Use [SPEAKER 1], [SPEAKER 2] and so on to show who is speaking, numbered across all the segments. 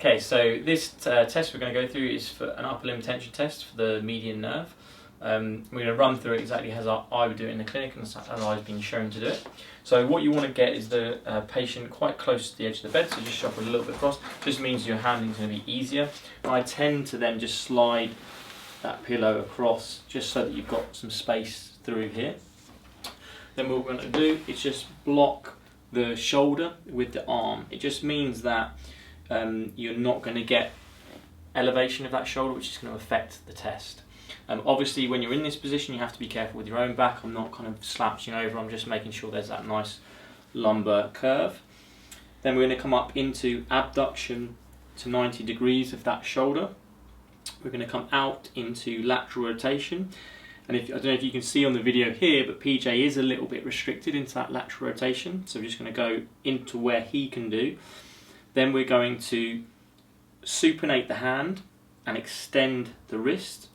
[SPEAKER 1] Okay, so this test we're going to go through is for an upper limb tension test for the median nerve. We're going to run through it exactly as I would do it in the clinic and as I've been shown to do it. So what you want to get is the patient quite close to the edge of the bed, so just shuffle a little bit across. Just means your handling is going to be easier. And I tend to then just slide that pillow across just so that you've got some space through here. Then what we're going to do is just block the shoulder with the arm. It just means that you're not going to get elevation of that shoulder, which is going to affect the test. Obviously when you're in this position you have to be careful with your own back. I'm not kind of slouching over, I'm just making sure there's that nice lumbar curve. Then we're going to come up into abduction to 90 degrees of that shoulder. We're going to come out into lateral rotation. And I don't know if you can see on the video here, but PJ is a little bit restricted into that lateral rotation. So we're just going to go into where he can do. Then we're going to supinate the hand and extend the wrist.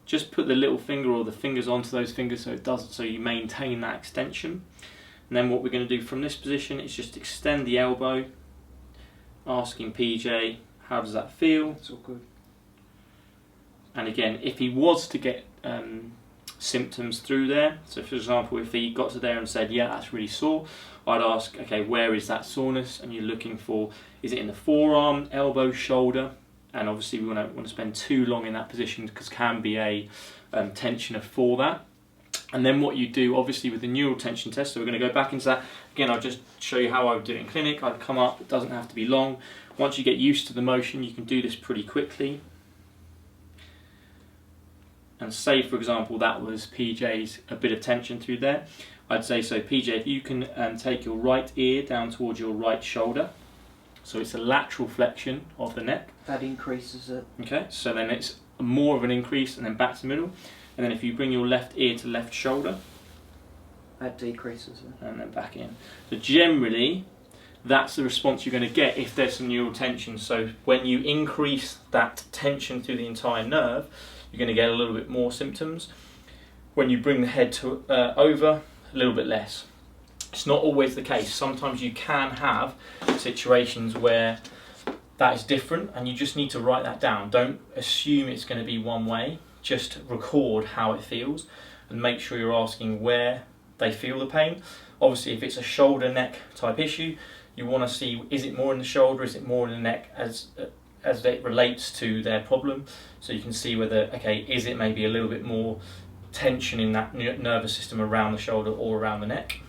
[SPEAKER 1] Just put the little finger or the fingers onto those fingers so you maintain that extension. And then what we're going to do from this position is just extend the elbow, asking PJ, how does that feel?
[SPEAKER 2] It's all good.
[SPEAKER 1] And again, if he was to get symptoms through there, so for example if he got to there and said, yeah, that's really sore, I'd ask, okay, where is that soreness? And you're looking for, is it in the forearm, elbow, shoulder? And obviously we want to spend too long in that position because can be a tensioner for that. And then what you do obviously with the neural tension test, so we're going to go back into that. Again, I'll just show you how I would do it in clinic. I'd come up, it doesn't have to be long. Once you get used to the motion, you can do this pretty quickly. And say for example that was PJ's a bit of tension through there. I'd say, so PJ, if you can take your right ear down towards your right shoulder. So it's a lateral flexion of the neck.
[SPEAKER 2] That increases it.
[SPEAKER 1] Okay, so then it's more of an increase and then back to the middle. And then if you bring your left ear to left shoulder.
[SPEAKER 2] That decreases it.
[SPEAKER 1] And then back in. So generally, that's the response you're going to get if there's some neural tension. So when you increase that tension through the entire nerve, you're going to get a little bit more symptoms. When you bring the head to over, a little bit less. It's not always the case. Sometimes you can have situations where that is different and you just need to write that down. Don't assume it's going to be one way. Just record how it feels and make sure you're asking where they feel the pain. Obviously if it's a shoulder neck type issue, you want to see, is it more in the shoulder, is it more in the neck as it relates to their problem, so you can see whether, okay, is it maybe a little bit more tension in that nervous system around the shoulder or around the neck.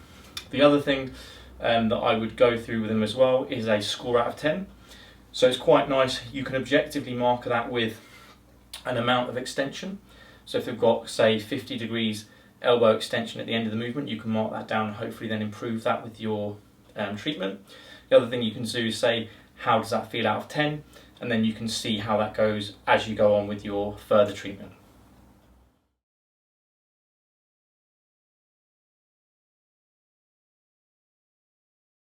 [SPEAKER 1] The other thing that I would go through with them as well is a score out of 10. So it's quite nice, you can objectively mark that with an amount of extension. So if they've got, say, 50 degrees elbow extension at the end of the movement, you can mark that down and hopefully then improve that with your treatment. The other thing you can do is say, how does that feel out of 10? And then you can see how that goes as you go on with your further treatment.